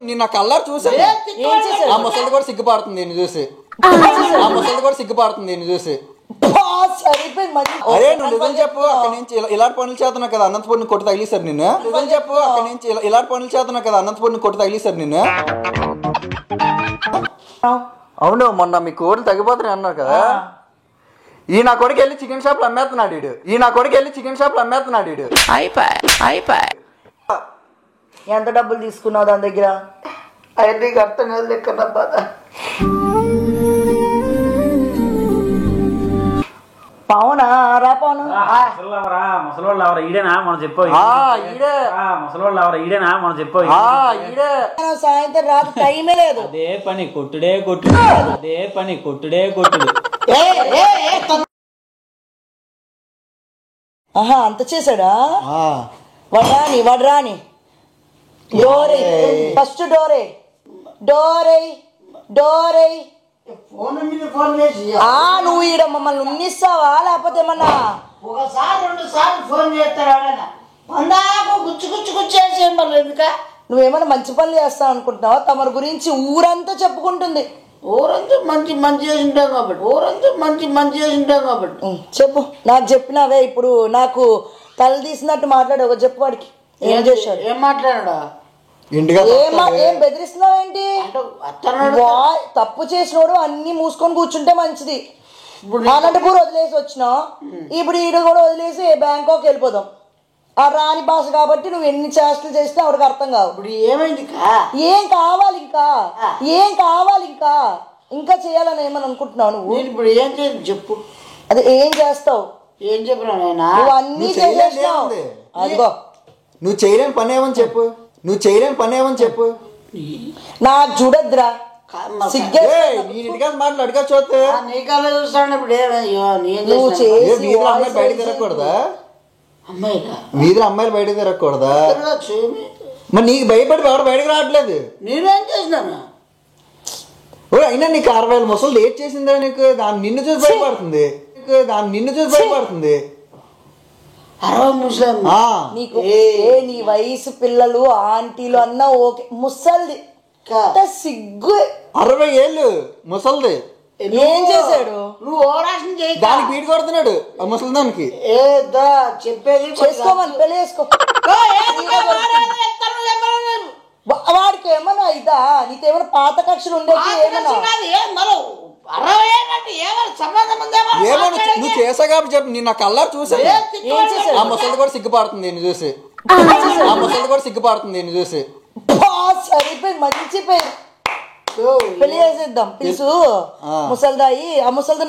నిన్న కల్లారు చూసాను. ఆ ముసలిది కూడా సిగ్గుపడుతుంది నిన్ను చూసి. ఆ ముసలిది కూడా సిగ్గుపడుతుంది నిన్ను చూసి. అరే నువ్వు నిజం చెప్పు, అక్కడి నుంచి ఇలాంటి పనులు చేస్తున్నావు కదా, అనంతపురం కొట్టి తగిలిసారు నిన్ను. నిజం చెప్పు, అక్కడి నుంచి ఇలాంటి పనులు చేస్తున్నావు కదా, అనంతపురం కొట్టి తగిలిసారు నిన్ను. అవును, మొన్న మీ కోళ్ళు తగ్గిపోతున్నాయి అన్నావు కదా. ఈ నా కొడుకు వెళ్ళి చికెన్ షాప్లు అమ్మేస్తున్నాడు వీడు. ఎంత డబ్బులు తీసుకున్నావు దాని దగ్గర? అవన్నీ అర్థం కాదు లెక్క బాధ. పవనా రా పవను. ముసలోళ్ళు ఎవరా ఈడేనా మనం చెప్పు. ముసలోళ్ళు ఎవరా ఈడేనా మనం చెప్పు. సాయంత్రం రాత్రి టైమే లేదు. అదే పని కొట్టుడే కొట్టుడు. ఆహా అంత చేశాడా? వాడు రాని డోరే ఫస్ట్ డోరే నువ్వు ఈడ మమ్మల్ని ఉన్నిస్తావా లేకపోతే ఏమన్నా? ఒకసారి 2 సార్లు ఫోన్ చేస్తాడు. గుచ్చేసి ఎందుక నువ్వేమన్నా మంచి పనులు చేస్తావు అనుకుంటున్నావా? తమరి గురించి ఊరంతా చెప్పుకుంటుంది. ఊరంతా మంచి చేసి ఉంటాం కాబట్టి. చెప్పు, నాకు చెప్పినావే. ఇప్పుడు నాకు తల తీసినట్టు మాట్లాడు. ఒక చెప్పు వాడికి ఏం చేశాడు? ఏం మాట్లాడా? ఏం బెదిరిస్తున్నావేంటి? తప్పు చేసినోడు అన్ని మూసుకొని కూర్చుంటే మంచిది. అనంతపూర్ వదిలేసి వచ్చినావు, ఇప్పుడు ఈడ కూడా వదిలేసి బ్యాంకాక్ వెళ్ళిపోదాం. ఆ రాని భాష కాబట్టి నువ్వు ఎన్ని చేష్టలు చేస్తే ఆవిడకి అర్థం కావు. ఇప్పుడు ఏమైంది? ఏం కావాలి ఇంకా చేయాలని ఏమని అనుకుంటున్నావు నువ్వు? ఇప్పుడు ఏం చేయాలి చెప్పు. అదే ఏం చేస్తావు? ఏం చెప్పినా నువ్వు అన్ని చేసేసినావు. అదిగో నువ్వు చేయలేని పని ఏమని చెప్పు. నాకు చూడద్దురా మాట్లాడుగా చూస్తే నీ కళ్ళ చూస్తాను. ఇప్పుడు అమ్మాయిలు బయట తిరగకూడదా? అమ్మాయిలు బయట తిరగకూడదా? మరి నీకు భయపడి ఎవరు బయటకు రావట్లేదు. నేనేం చేసినాను? అయినా నీకు 60,000 ముసలు లేట్ చేసిందా నీకు? దాన్ని నిన్ను చూసి భయపడుతుంది. 60 ముసలి నీకు నీ వయసు పిల్లలు ఆంటీలు అన్నా ఓకే. ముసల్ది సిగ్గు. 60 ఏళ్ళు ముసలిది ఏం చేశాడు? నువ్వు ఓవరాక్షన్ చేయి. దానికి బీట్ కొడుతున్నాడు ఆ ముసలిదానికి. చెప్పేది చేసుకోమని పెళ్లి చేసుకో. వాడికి ఏమన్నా ఇదా? నీకేమైనా పాత కక్షలు ఉండేది ఏమన్నా? నువ్వు చేసా కాబట్టి చెప్పు. నేను నా కల్లా చూసాను. ఆ ముసలిది కూడా సిగ్గుపడుతుంది నిన్ను చూసి. సరిపోయింది, మంచి పేరు. పెళ్లి చేసేద్దాం. పిలుసు ముసల్దాయి. ఆ ముసల్ది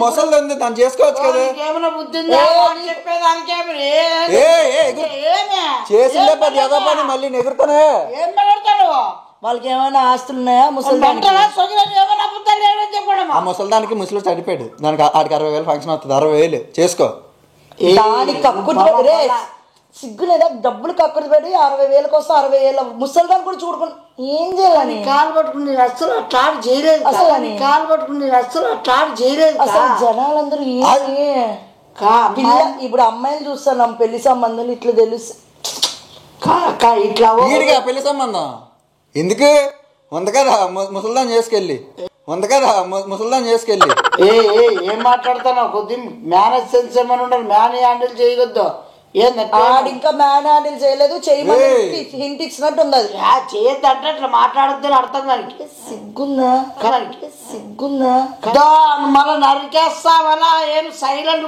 ముసలి ఉంది, దాన్ని చేసుకోవచ్చు కదా. చేసిందే పది ఏదో పని మళ్ళీ నెగురుతానే. వాళ్ళకి ఏమైనా ఆస్తులు ఉన్నాయా? ఆ ముసలిదానికి ముసలి చనిపోయాడు. దానికి ఆడికి 60,000 ఫంక్షన్ అవుతుంది. 60,000 చేసుకో. దానికి కక్కుడు సిగ్గు లేదా? డబ్బులు కక్కుడు పెట్టి 60,000 కోసం 60,000 ముసలిదాన్ని కూడా చూడుకుని ఏం చేయాలని? కాలు పట్టుకుని అసలు అట్లాడు చేయలేదు. అసలు జనాలందరూ ఇప్పుడు అమ్మాయిలు చూస్తున్నాం పెళ్లి సంబంధాలు ఇట్లా తెలుసు. ఇట్లా పెళ్లి సంబంధం ఎందుకు ఉంది కదా ముసలిదాన్ని చేసుకెళ్ళి. ఏం మాట్లాడుతున్నావు? కొద్ది మేనేజ్ సెన్స్ ఏమని ఉండాలి. మేనే హ్యాండిల్ చేయగొద్దు. ఇంకా మ్యాన్ హ్యాండిల్ చేయలేదు. హింట్ ఇచ్చినట్టు ఉంది. చేయొద్దు అంటే అట్లా మాట్లాడద్దు అర్థం. దానికి సిగ్గుందా? మళ్ళీ నరికేస్తావలా? ఏం సైలెంట్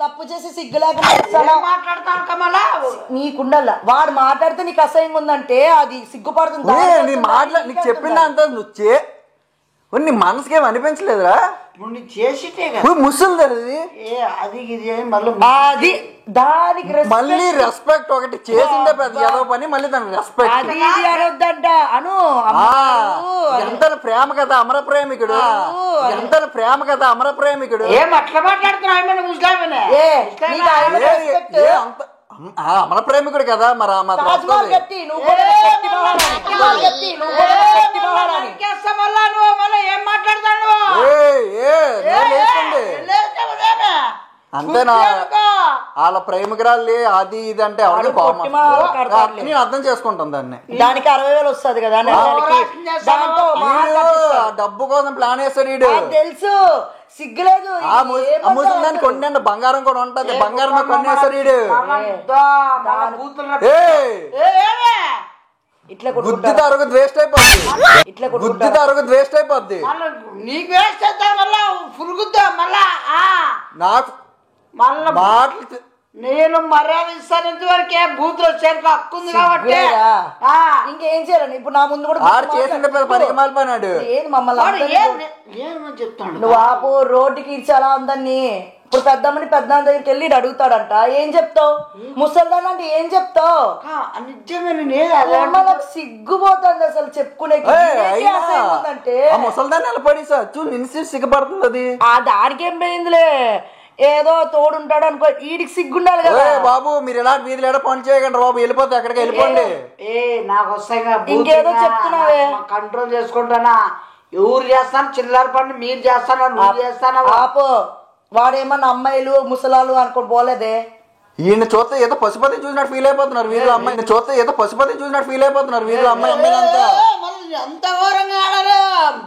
తప్పు చేసి సిగ్గు లేకుండా మాట్లాడతాను. నీకుండాల వాడు మాట్లాడితే నీకు అసహ్యంగా ఉందంటే అది సిగ్గుపడుతుంది. నీకు చెప్పిందా అంత నువ్వు నీ మనసుకి ఏమి అనిపించలేదురా? ముసలి అది దానికి మళ్ళీ రెస్పెక్ట్ ఒకటి చేసిందే పెద్ద ఏదో పని. మళ్ళీ దానికి రెస్పెక్ట్ అనొద్దంట. అను ఎంత ప్రేమ కదా అమర ప్రేమికుడు. ఏం అట్లా మాట్లాడుతున్నావు? అమర ప్రేమికుడు కదా. మరి ఏం మాట్లాడతాడు? అంతేనా వాళ్ళ ప్రేమికురాలి అది ఇది అంటే నేను అర్థం చేసుకుంటాను దాన్ని. దానికి 60,000 వస్తుంది కదా దాంతో డబ్బు కోసం ప్లాన్ వేస్తాడు వీడు. తెలుసు, సిగ్గులేదు. ముసలిదాన్ని కొన్ని బంగారం కూడా ఉంటది, బంగారం కొనేస్తాడు వీడు. ఇట్లా గుద్దితే అరుగుద్ది వేస్ట్ అయిపోద్ది, గుద్దితే అరుగుద్ది వేస్ట్ అయిపోద్ది. నీకు వేస్ట్ అవుతా మళ్ళా పురుగుద్దా మళ్ళా నాకు మళ్ళా మాటలు నేను మర్యాద ఇస్తాను. ఇంతవరకే బూతులు వచ్చారు హక్కుంది కాబట్టి ఇంకేం చేయాలని ఇప్పుడు నా ముందు కూడా ఆడు చేసిన పనికి మాలిపోయినాడు. ఏది మమ్మల్ని చెప్తాడు నువ్వు ఆపు, రోడ్డుకి ఇచ్చాలా అందరినీ. ఇప్పుడు పెద్దమ్మని పెద్దమ్మ దగ్గరికి వెళ్ళి అడుగుతాడంట, ఏం చెప్తావు? ముసల్దాన్ అంటే ఏం చెప్తావు? నిజంగా సిగ్గుపోతుంది అసలు చెప్పుకునే. అంటే ముసల్దాన్ని నిలబడి చూ నిన్సి సిగ్గుపడుతుంది అది. దానికేం పోయిందిలే, ఏదో తోడుంటాడు అనుకో, వీడికి సిగ్గుండాలి కదా. బాబు మీరు ఎలా వీధులు ఎడ పని చేయకండి బాబు, వెళ్ళిపోతే ఎక్కడికి వెళ్ళిపోండి. నాకు వస్తాయి ఇంకేదో చెప్తున్నావే, కంట్రోల్ చేసుకుంటానా? ఎవరు చేస్తాను చిల్లర పని, మీరు చేస్తాను నువ్వు చేస్తాను. పాప వాడేమన్నా అమ్మాయిలు ముసలాలు అనుకోని పోలేదే. ఈయన చూస్తే ఏదో పశుపతి చూసినట్టు ఫీల్ అయిపోతున్నారు వీళ్ళు. అమ్మాయి చూస్తే ఏదో పశుపతి చూసినట్టు ఫీల్ అయిపోతున్నారు వీళ్ళు. అమ్మాయి అమ్మాయిలంతా అంత ఘోరంగా ఆడారు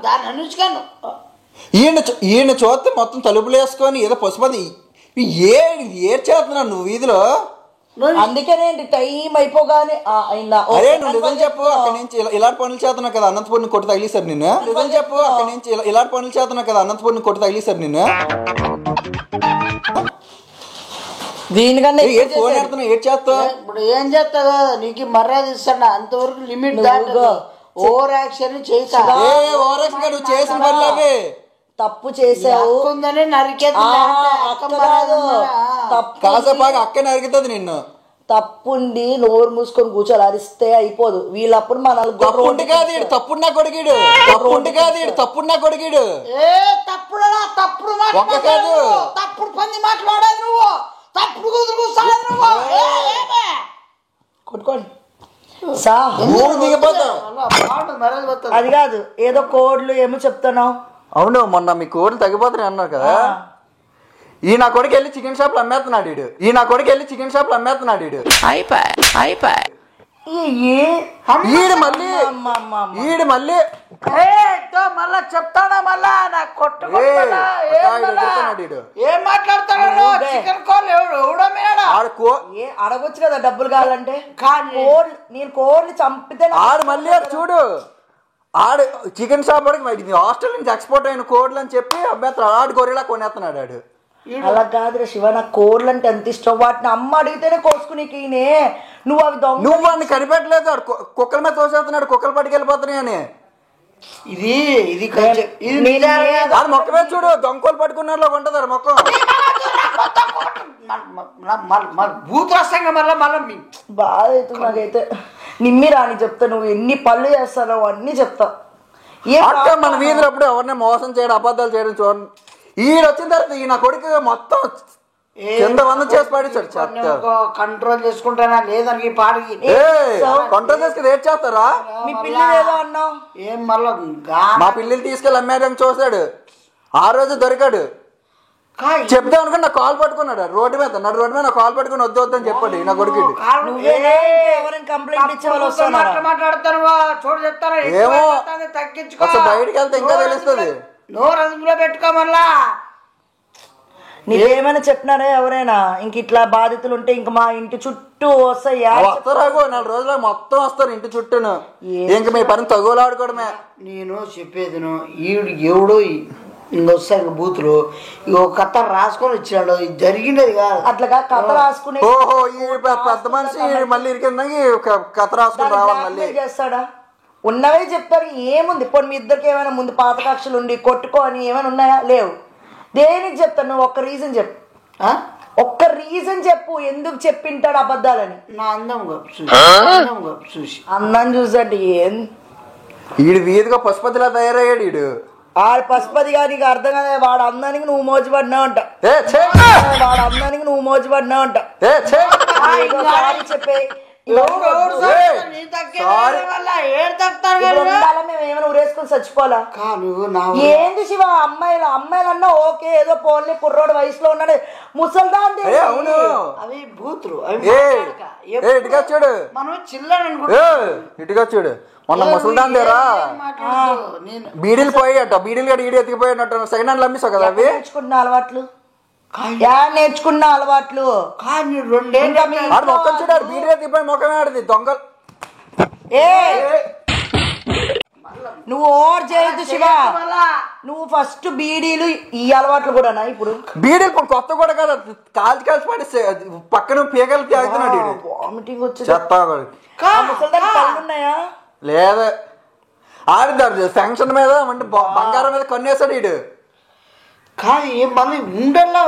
దాన్ని అనుష్కాను. ఈయన చూస్తే మొత్తం తలుపులు వేసుకొని ఏదో పశుపతి ఏడ్చేస్తున్నావు నువ్వు వీధిలో. అందుకనే టైం అయిపోగానే అయిందా. అరే నువ్వు నిజం చెప్పు, అక్కడి నుంచి ఇలాంటి పనులు చేస్తున్నావు కదా, అనంతపురం కొట్టి తగిలిసారు నిన్ను. నిజం చెప్పు, అక్కడి నుంచి ఇలాంటి పనులు చేస్తున్నావు కదా, అనంతపురం కొట్టి తగిలిసారు నిన్ను. దీనికన్నా ఏడ్ చేస్తావు. ఇప్పుడు ఏం చేస్తావు? నీకు మర్యాద ఇస్తాను అంతవరకు లిమిట్ దాటదు. ఓవర్ యాక్షన్ చేసా, నువ్వు చేసిన పనులు తప్పు చేసావు కాసేపాగా అక్క నరుగుతుంది నిన్ను. తప్పుండి నోరు మూసుకొని కూర్చోలు అరిస్తే అయిపోదు. వీళ్ళప్పుడు మనల్ని తప్పుండి కాదు తప్పుడు నా కొడుకుడు, తప్పుండి కాదు తప్పుడు నా కొడుకుడు. తప్పుడు తప్పుడు కాదు తప్పుడు పని మాట్లాడాలి నువ్వు, తప్పుడు కుదురు కొట్టుకోండి. అది కాదు ఏదో కోడ్లు ఏమో చెప్తున్నావు. అవును మొన్న మీ కోడ్లు తగ్గిపోతున్నాయి అన్నారు కదా. ఈ నా కొడుకు వెళ్ళి చికెన్ షాప్లు అమ్మేస్తున్నాడు వీడు. ఈ నా కొడుకు వెళ్ళి చికెన్ షాప్లు అమ్మేస్తున్నాడు వీడు. ఈడు మళ్ళీ మళ్ళా చెప్తాడా మళ్ళా నాకు కొట్టు ఏం మాట్లాడతాడు? అడగొచ్చు కదా డబ్బులు కావాలంటే. నేను కోడ్లు చంపితే ఆడు మళ్ళీ చూడు, ఆడు చికెన్ షాప్ వాడికి హాస్టల్ నుంచి ఎక్స్పోర్ట్ అయిన కోడ్లు అని చెప్పి అమ్మేస్తున్నాడు. ఆడు గొర్రెలా కొనేస్తున్నాడు ఆడు. అలా కాదురా శివ, నాకు కోడ్లు అంటే ఎంత ఇష్టం. వాటిని అమ్మ అడిగితేనే కోసుకునేకి నువ్వు అవి నువ్వు వాడిని కనిపెట్టలేదు. కుక్కల మీద తోసేస్తున్నాడు, కుక్కలు పట్టుకెళ్ళిపోతున్నాయి అని. ఇది ఇది మొక్క మీద చూడు, దొంగలు పట్టుకున్నలో ఉంటది మొక్క. భూతరసంగా మళ్ళీ మళ్ళీ బాధ అవుతుంది నాకైతే. నిమ్మి రాని చెప్తా, నువ్వు ఎన్ని పనులు చేస్తావు అన్ని చెప్తా. మన వీధిలో అప్పుడు ఎవరిని మోసం చేయడం అబద్ధాలు చేయడం చూడండి. ఈయన వచ్చిన తర్వాత ఈ నా కొడుకు మొత్తం కింద వంద చేసి పడిచాడు. కంట్రోల్ చేసుకుంటానా లేదని పాడికి కంట్రోల్ చేసుకుని ఏడ్ చేస్తారా? మీ పిల్లలు ఏదో అన్నావు ఏం మళ్ళా మా పిల్లలు తీసుకెళ్ళి అమ్మేయడం చూసాడు. ఆ రోజు దొరికాడు. చెప్దాం అనుకుని నాకు కాల్ పట్టుకున్నాడు రోడ్డు మీద. నా రోడ్డు మీద నాకు కాల్ పట్టుకుని వద్దు వద్దని చెప్పాడు నా కొడుకు. ఏమో బయటకు వెళ్తే ఇంకా తెలుస్తుంది. నోరు అదుపులో పెట్టుకో. మళ్ళా నీకేమైనా చెప్పినారా ఎవరైనా ఇంక ఇట్లా బాధితులు ఉంటే ఇంక మా ఇంటి చుట్టూ వస్తాయి? వస్తారాగో 4 రోజులు మొత్తం వస్తారు ఇంటి చుట్టూను. ఇంక మీ పని తగులాడుకోవడమే. నేను చెప్పేది ఈడు ఎవడో ఇంకొస్తాయి బూతులు ఒక కథ రాసుకొని ఇచ్చినాడు. ఇది జరిగినది కాదు. అట్లాగా కథ రాసుకుని ఓహో ఈ పెద్ద మనిషి మళ్ళీ ఇరికిందని కథ రాసుకుని రావాలి మళ్ళీ చేస్తాడా? ఉన్నవే చెప్తారు. ఏముంది ఇప్పుడు మీ ఇద్దరికి ఏమైనా ముందు పాత కక్షలు ఉండి కొట్టుకొని ఏమైనా ఉన్నాయా? లేవు. దేనికి చెప్తాను? నువ్వు ఒక్క రీజన్ చెప్పు. ఒక్క రీజన్ చెప్పు ఎందుకు చెప్పింటాడు అబద్ధాలని. నా అందం చూసి అందం చూసండి ఏం ఈడు వీధిగా పశుపతిలా తయారయ్యాడు. ఈడు ఆడు పశుపతి గారు నీకు అర్థం కదా. వాడు అందానికి నువ్వు మోజుపడినావు అంట. వాడు అందానికి నువ్వు మోజుపడినావు అంట. చెప్పే మేము ఏమైనా ఉరేసుకొని చచ్చిపోవాలా? ఏంది శివ, అమ్మాయిలన్నా ఓకే, ఏదో పోన్లే కుర్రోడు వయసులో ఉన్నాడు, ముసల్దా అంటే అవి బూతులు. ఇటుగా చూడు, మనం చిల్లర ఇటుగా చూడు, మొన్న ముసల్దాన్ దేరా బీడీలు పోయాట, బీడీలు గడి ఈడు ఎత్తికిపోయినట్టు సెకండ్ హ్యాండ్ అమ్మిస్తావు కదా అవి. నేర్చుకున్న అలవాట్లు నేర్చుకున్న అలవాట్లు కానీ 2 ఏళ్ళు మొక్కలు చూడాడు, బీడీలు ఎత్తికిపోయి మొక్కమే ఆడిది దొంగలు. నువ్వు ఓర్ చేయొద్దు శివ, నువ్వు ఫస్ట్ బీడీలు ఈ అలవాట్లు కూడా ఇప్పుడు బీడీలు కొత్త కూడా కదా, కాల్చి పడి పక్కన పీకలు తాగుతున్నాడు. వామిటింగ్ వచ్చి ఉన్నాయా లేదా ఆడిదాడు శాంక్షన్ మీద అంటే బంగారం మీద కొన్నేసాడు వీడు. కానీ మళ్ళీ ఉండల్లా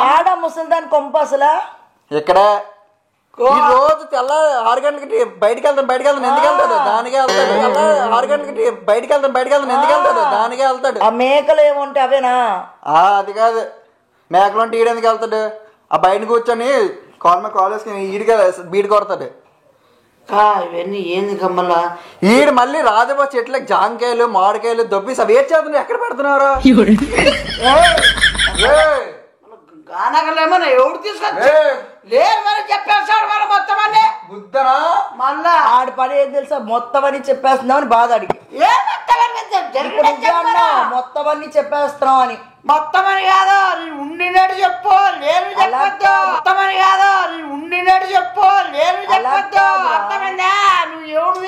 ఆడ ముసలిదాని కొంప అసలా ఇక్కడ ఈ రోజు తెల్ల 6 గంటలకి బయటికి వెళ్తాను ఎందుకు వెళ్తాడు, దానికే వెళ్తాడు. 6 గంటలకి బయటికి వెళ్తాను ఎందుకు వెళ్తాడు, దానికే వెళ్తాడు. ఆ మేకలు ఏముంటే అవేనా? అది కాదు, మేకలు అంటే ఈడెందుకు వెళ్తాడు, ఆ బయట కూర్చొని కాలేజ్కి ఈడిగా బీడి కొడతాడు. ఇవన్నీ ఏంది కమ్మలా? ఈడు మళ్ళీ రాజబా చెట్లకి జాంకాయలు మామిడికాయలు దొబ్బి అవి ఏడ్ చేస్తున్నారు, ఎక్కడ పెడుతున్నారు? గానగలేమన్నా ఎవడు తీసుకొచ్చి లేదు మరి చెప్పేస్తాడు మన మొత్తం అన్నీ బుద్ధనా. మళ్ళా ఆడి పని ఏం తెలుసా, మొత్తం అని చెప్పేస్తున్నావు అని బాధ అడిగి మొత్తం అన్ని చెప్పేస్తున్నావు అని. మొత్తం అని కాదు, నేను ఉండినట్టు చెప్పు, లేదు చెప్పొద్దు. మొత్తం అని కాదు, నేను ఉండినట్టు చెప్పు, లేదు చెప్పొద్దు. అర్థమైందా? నువ్వు ఎవడు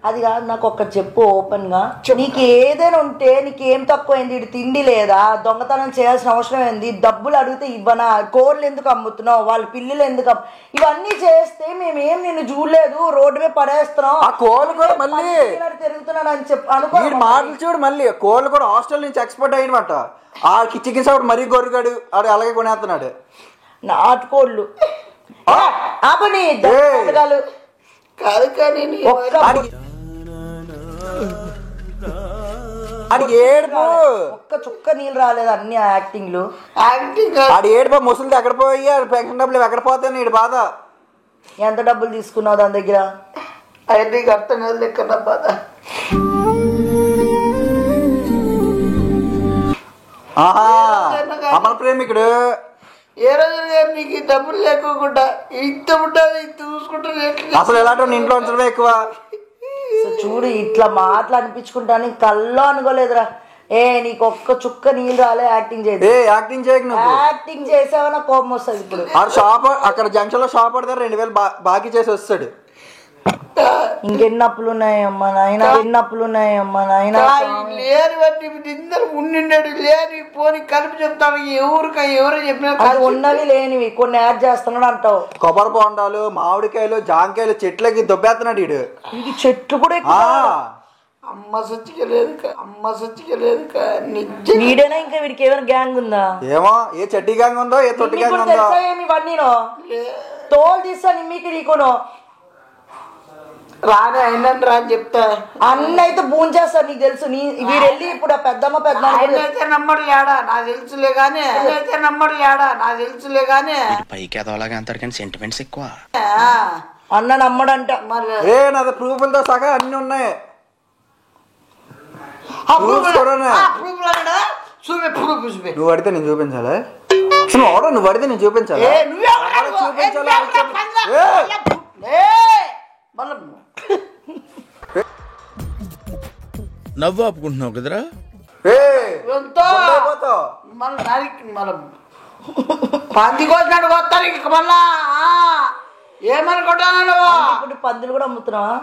అది కాదు, నాకు ఒక్కటి చెప్పు ఓపెన్ గా, నీకు ఏదైనా ఉంటే నీకేం తక్కువైంది, ఇటు తిండి లేదా, దొంగతనం చేయాల్సిన అవసరం ఏంది, డబ్బులు అడిగితే ఇవ్వనా, కోళ్ళు ఎందుకు అమ్ముతున్నావు, వాళ్ళ పిల్లలు ఎందుకు ఇవన్నీ చేస్తే మేమేం నిన్ను చూడలేదు, రోడ్డు మీద పడేస్తున్నాం, ఆ కోళ్ళు కూడా మళ్ళీ తిరుగుతున్నాడు అని చెప్పి అనుకో. మాటలు చూడు, మళ్ళీ కోళ్ళు కూడా హాస్టల్ నుంచి ఎక్స్పోర్ట్ అయినమాట. ఆ కిచ్చికిసా మరీ గొర్రెగాడు ఆడు అలాగే కొనేస్తున్నాడు. నాటుకోళ్ళు ఆపని కాదు కానీ ఏడుపు ఒక్క చుక్క నీళ్ళు రాలేదు, అన్ని యాక్టింగ్లు. ఆడి ఏడుపు ముసలిది ఎక్కడ పోయి పెన్షన్ డబ్బులు ఎక్కడ పోతాయి ఈడు బాధ. ఎంత డబ్బులు తీసుకున్నావు దాని దగ్గర? అవన్నీ అర్థం కాదు లెక్క బాధ. అమల ప్రేమికుడు ఏ రోజు నీకు డబ్బులు లేకోకుండా ఇంత ఉంటుంది, ఇంత చూసుకుంటా అసలు ఎలాంటి ఇంట్లో ఉంచడమే ఎక్కువ. చూడు ఇట్లా మాటలు అనిపించుకుంటాను కల్లో అనుకోలేదురా. నీకు ఒక్క చుక్క నీళ్ళు రాలే, యాక్టింగ్ చేయదు. యాక్టింగ్ చేయకు, నువ్వు యాక్టింగ్ చేసావన్నా కోపం వస్తుంది. ఇప్పుడు షాప్ అక్కడ జంక్షన్ లో షాప్ పడతారు, 2000 బాకీ చేసి వస్తాడు. ఇంకెన్ని అప్పులు ఉన్నాయమ్మా నాయన, ఎన్ని అప్పులు ఉన్నాయమ్మా నాయన. లేని బట్టి ఇద్దరు ఉండినాడు, లేని పోని కలిపి చెప్తాను. ఎవరు చెప్పినా అది ఉన్నవి లేనివి కొన్ని యాడ్ చేస్తున్నాడు అంటావు. కొబ్బరి బొండాలు, మామిడికాయలు, జాంకాయలు చెట్లకి దొబ్బేస్తున్నాడు వీడు. ఇది చెట్లు కూడా అమ్మ సచ్చికలేదు వీడేనా? ఇంకా వీడికి ఏమైనా గ్యాంగ్ ఉందా? ఏమో, ఏ చెట్టి గ్యాంగ్ ఉందో, ఏ తొట్టి గ్యాంగ్ ఉందో. ఏమి ఇవన్నీ తోలు తీస్తాను మీకు నీకును రాని అయినండి రా అని చెప్తా. అన్న అయితే భూమి చేస్తాను, నీకు తెలుసు. వీడు వెళ్ళి ఇప్పుడు ఆ పెద్దమ్మ అయితే నమ్మడు లేడా నాకు తెలుసులే గానీ, పైకి ఎదవలాగా అంటారు కానీ సెంటిమెంట్స్ ఎక్కువ. అన్న నమ్మడంట. నాది ప్రూఫ్లతో సగా అన్ని ఉన్నాయి. నువ్వు అడితే నేను చూపించాలా? నువ్వు అడితే నేను చూపించాలా? నవ్వు ఆపుకుంటున్నావు కదరా. పంది కోసినట్టు వస్తారు ఇంక మళ్ళా ఏమనుకుంటాను. ఇప్పుడు పందులు కూడా అమ్ముతున్నావా?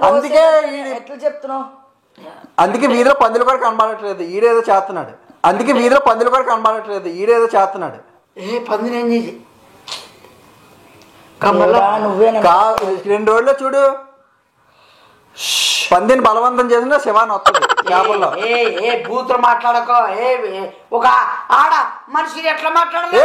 అందుకే ఎట్లా చెప్తున్నావు? అందుకే వీధిలో పందులు కూడా కనబడట్లేదు, ఈడేదో చేస్తున్నాడు. పందిని ఏం చేసి 2 రోజుల్లో చూడు పందిని బలవంతం చేసిన శివాన్ వస్తుంది. బూతులు మాట్లాడకో. ఒక ఆడ మనిషి ఎట్లా మాట్లాడాలి?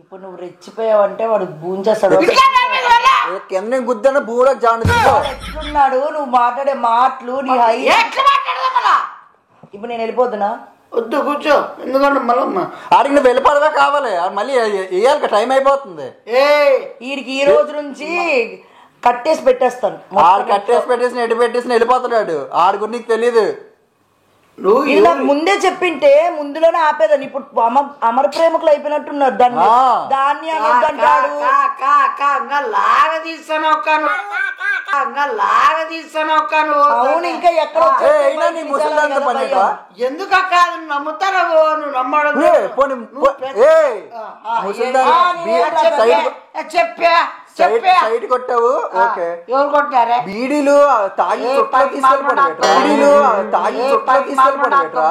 ఇప్పుడు నువ్వు రెచ్చిపోయావంటే వాడు భూంచేస్తాడు. కింద గుద్దన భూలోకి జాను ఎట్లున్నాడు నువ్వు మాట్లాడే మాటలు నీ హై ఎట్లా మాట్లాడదాం మళ్ళా? ఇప్పుడు నేను వెళ్ళిపోతున్నా. వద్దు కూర్చో, ఎందుకంటే మళ్ళీ ఆడికి నువ్వు వెళ్ళిపోవడమే కావాలి, మళ్ళీ వేయాలి, టైం అయిపోతుంది. వీడికి ఈ రోజు నుంచి కట్టేసి పెట్టేస్తాను. ఆడు కట్టేసి పెట్టేసి ఎటు పెట్టేసి వెళ్ళిపోతున్నాడు. ఆడి గురించి నీకు తెలీదు. ఇది నాకు ముందే చెప్పింటే ముందులోనే ఆపేదాన్ని. ఇప్పుడు అమర ప్రేమకులు అయిపోయినట్టున్నారు. దాన్ని అనొద్దంటాడు. లాగ తీస్తాను అవును, ఇంకా ఎక్కడ ఎందుకు అక్క నమ్ముతారు? నువ్వు నమ్మడం చెప్పా సైడ్ కొట్టావు. ఓకే, ఎవరు కొట్టారే? బీడీలు తాగి చుట్టూ తీసుకెళ్ళిపోయాడు. బీడీలు తాగి చుట్టూ తీసుకెళ్ళిపోయాడు.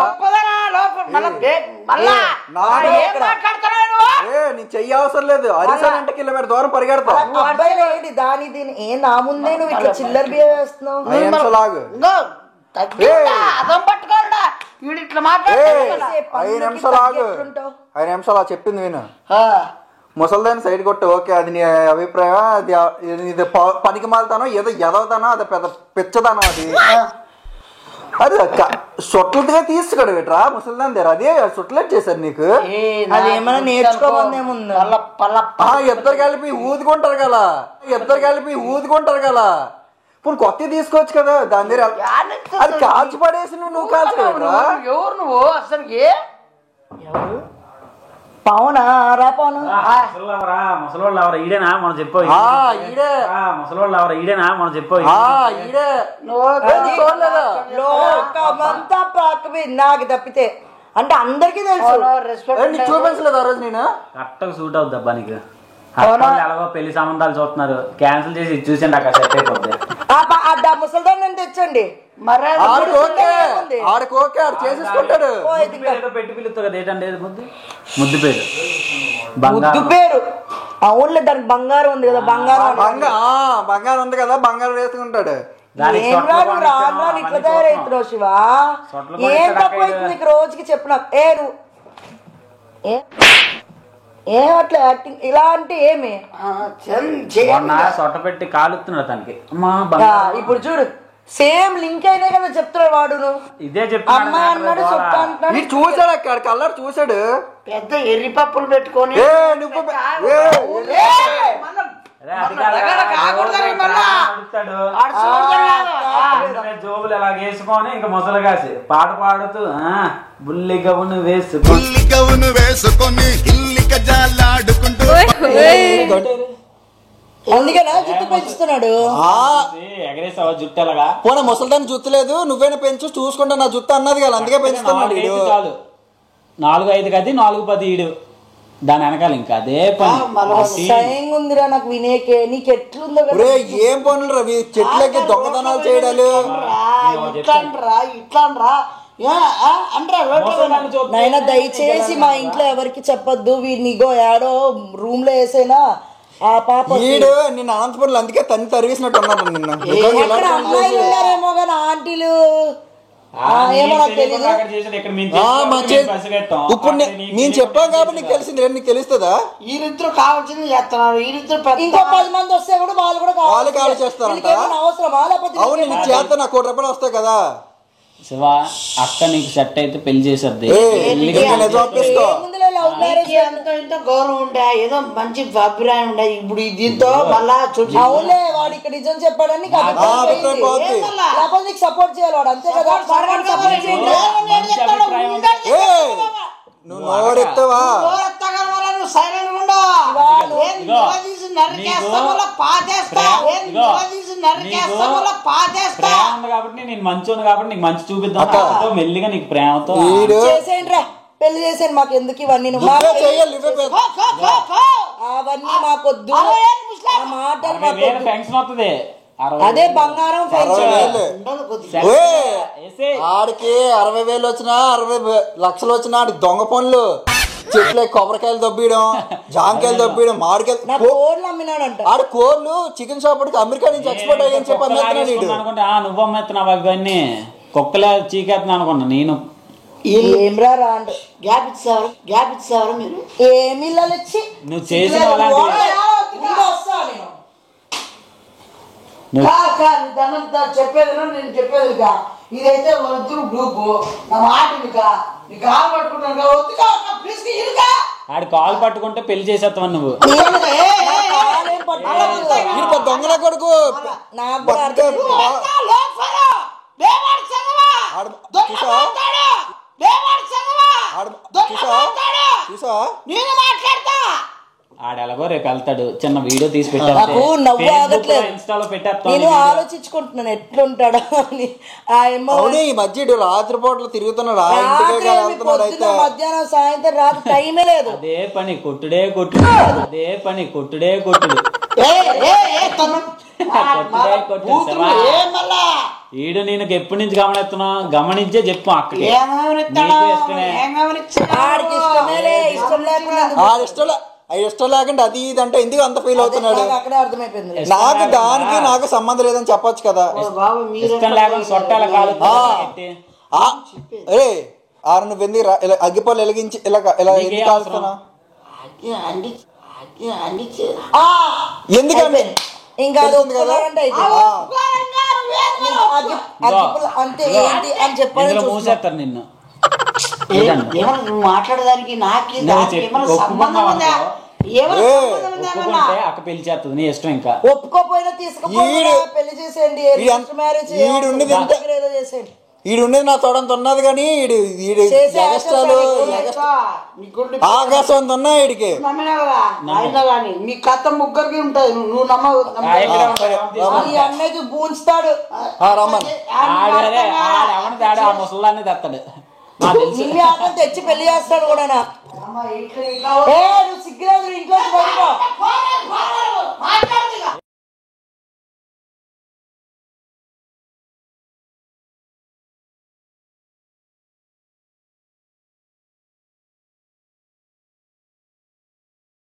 నీ చెయ్యి అవసరం లేదు. అరిసానంటే కిలోమీటర్ దూరం పరిగెడతావు. దాని దీని ఏ నా ముందే నువ్వు ఇట్లా చిల్లర బిహేవ్ చేస్తున్నావు. అదం పట్టుకోడా వీడు ఇట్లా మాట్లాడుతున్నాడు. 5 నిమిషాలు ఆగు. 5 నిమిషాలు చెప్పింది విను. ముసలిదాన్ని సైడ్ కొట్టు. ఓకే, అది నీ అభిప్రాయం. అది ఇది పనికి మాలుతానో ఏదో ఎదవుతానో, అది పెద్ద పిచ్చదానో. అది సొట్లగా తీసుకుడు పెట్టరా ముసలిదాని దగ్గర. అదే సొట్లెట్ చేశారు నీకు. అదేమన్నా నేర్చుకోవాలేముంది. ఇద్దరు కలిపి ఊదుకుంటారు కదా, ఇప్పుడు కొత్త తీసుకోవచ్చు కదా. దాని దగ్గర అది కాల్చి పడేసి నువ్వు కాల్చి ఎవరు నువ్వు అసలు? పవనా రా పవను. ముసలోళ్ళు ఎవరు ఈడేనా మనం చెప్పు. ముసలోళ్ళు ఎవరు ఈడేనా మనం చెప్పు. నాకు తప్పితే అంటే అందరికీ తెలుసు. చూపించలేదు ఆ రోజు నేను. కరెక్ట్గా సూట్ అవుద్ది అబ్బా నీకు. ఎలాగో పెళ్లి సంబంధాలు చూస్తున్నారు, క్యాన్సిల్ చేసి చూసండి అక్కడ సెట్ అయిపోద్ది. ముసలిదాన్ని తెచ్చండి. పెట్టి పిలుస్తావు కదా. ఏంటంటే ముద్దు పేరు. ముద్దు పేరు. అవునులే, దానికి బంగారం ఉంది కదా. బంగారం ఉంది కదా, బంగారం వేసుకుంటాడు. ఇట్లా తయారవుతున్నావు శివ. ఏం తక్కువ నీకు రోజుకి చెప్పిన ఏమట్లా యాక్టింగ్ ఇలా అంటే ఏమి సొట్ట పెట్టి కాలుతున్నాడు తనకి. ఇప్పుడు చూడు, సేమ్ లింక్ అయినా కదా చెప్తున్నాడు వాడును. ఇదే అమ్మాయి అన్నాడు, సొట్ట అంటున్నాడు. చూసాడు అక్కడ కలర్ చూసాడు. పెద్ద ఎర్రి పప్పులు పెట్టుకొని జోబులు ఎలా వేసుకొని ఇంకా ముసలు కాసి పాట పాడుతూ బుల్లి గవును వేసుకొని అందుకేనా జుట్టు పెంచుతున్నాడు. ఎగరేసావా జుట్టు ఎలాగా? పోనా ముసలిదాన్ని జుట్టు లేదు, నువ్వైనా పెంచు చూసుకుంటా నా జుట్టు అన్నది కదా, అందుకే పెంచుతున్నాడు. చాలు 4-5 గది 4-10 ఈడు. దాని వెనకాల ఇంకా అదే పని ఉందిరా నాకు వినేకే. నీకు ఎట్లుందో ఏం పనులు రవి, చెట్లకి దొంగతనాలు చేయడాలు. నాయన దయచేసి మా ఇంట్లో ఎవరికి చెప్పొద్దు. వీడినిగో ఏడో రూమ్ లో వేసేనా ఆ పాప. నిన్న అనంతపురంలో అందుకే తరివేసినట్టు ఉన్నాను. నిన్న అమ్మాయిలు ఉన్నారేమో కానీ ఆంటీలు ఏమో నాకు తెలియదు. ఇప్పుడు నేను చెప్పాను కాబట్టి నీకు తెలిసింది. నీకు తెలుస్తుందా? వీరిద్దరు కావాల్సింది చేస్తున్నారు. ఇంకో 10 మంది వస్తే కూడా వాళ్ళు కూడా కావాలి చేస్తారంట. అవసరమా? లేకపోతే అవును, నీకు చేస్తా నాకు 1 కోటి రూపాయలు వస్తాయి కదా. శివ అక్క నీకు సెట్ అయితే పెళ్లి చేసేది. ఎంతో గౌరవం ఉండే, ఏదో మంచి అభిప్రాయం ఉండే. ఇప్పుడు దీంతో మళ్ళా అవులే వాడు ఇక్కడ నిజం చెప్పాడని నీకు సపోర్ట్ చేయాలి వాడు, అంతే కదా. నువ్వు నోడెత్తావా? సైలెంట్ కాబట్టి నేను మంచోను కాబట్టి నీకు మంచి చూపిద్దాం. మెల్లిగా నీకు ప్రేమతో చేసేయండి రా, పెళ్లి చేసేయండి. మాకు ఎందుకు ఇవన్నీ? అవన్నీ మాకొద్దు. ఫంక్షన్ అవుతుంది. అదే బంగారం ఆడికి 60,000 వచ్చినా 60 లక్షలు వచ్చినా ఆడికి దొంగ పనులు. చెట్లే కొబ్బరికాయలు దొబ్బియడం, జామకాయలు దొబ్బియడం, మామిడికాయలు అమ్మినాడంట. ఆడు కోర్లు చికెన్ షాప్ అమెరికా నుంచి ఎక్స్పోర్ట్ అయ్యని చెప్పి అనుకుంటా. నువ్వు అమ్మేస్తున్నావు అవన్నీ కుక్కలే చీకేస్తున్నా అనుకున్నా నేను. ఏమిరా రా అంటే గ్యాప్ ఇచ్చేవారు మీరు. ఏమి వచ్చి నువ్వు చేసిన చెప్పేది నేను చెప్పేది ఇదైతే వద్దు గ్రూపు నా మాట నీకు కాలు పట్టుకుంటాను వద్దుగా ప్లీజ్ ఇరుగా ఆడి కాలు పట్టుకుంటే పెళ్లి చేసేస్తావు నువ్వు. దొంగల కొడుకు ఆడెలాగో రేపు వెళ్తాడు, చిన్న వీడియో తీసి నాకు నవ్వు ఆగట్లేదు. ఇన్స్టాలో పెట్టేస్తాను. నేను ఆలోచించుకుంటున్నాను ఎట్లుంటాడా అని. ఈ మధ్య రాత్రిపూటలు తిరుగుతున్నాడు, మధ్యాహ్నం సాయంత్రం రాత్రి టైమే లేదు. అదే పని కొట్టుడే కొట్టుడు, అదే పని కొట్టుడే కొట్టుడు. ఈడు నేను ఎప్పటి నుంచి గమనిస్తున్నా, గమనించే చెప్పు అక్కడికి. ఇష్టం లేకుండా అది ఇది అంటే ఎందుకు అంత ఫీల్ అవుతున్నాడు? అక్కడే అర్థమైపోయింది. నాకు దానికి నాకు సంబంధం లేదని చెప్పొచ్చు కదా. ఇష్టం లేకుండా సొట్టాల కాదు. అరే ఆరు నువ్వు ఎందుకు ఇలా అగ్గిపోలు వెలిగించి ఇలా ఇలా ఎందుకు కాల్చుకున్నా? ఎందుకంటే ఇంకా అంటే ఏంటి అని చెప్పాలి. మూసేస్తారు నిన్ను. నువ్వు మాట్లాడడానికి అక్క పెళ్లి చేస్తుంది, నీ ఇష్టం. ఇంకా ఒప్పుకోపోయినా తీసుకుపోయి పెళ్లి చేసేయండి, మ్యారేజ్ చేసేయండి. ఈడు ఉండేది నా తోడంత ఉన్నది కానీ ఆకాశం అంత ఉన్నా ఈడికి. మీ కథ ముగ్గురికి ఉంటుంది, నువ్వు నమ్మవు. అన్నయ్య పూంచుతాడు, ముసలాన్ని తెస్తాడు, తెచ్చి పెళ్లి చేస్తాడు కూడా. నువ్వు సిగ్గులేదు ఇంట్లో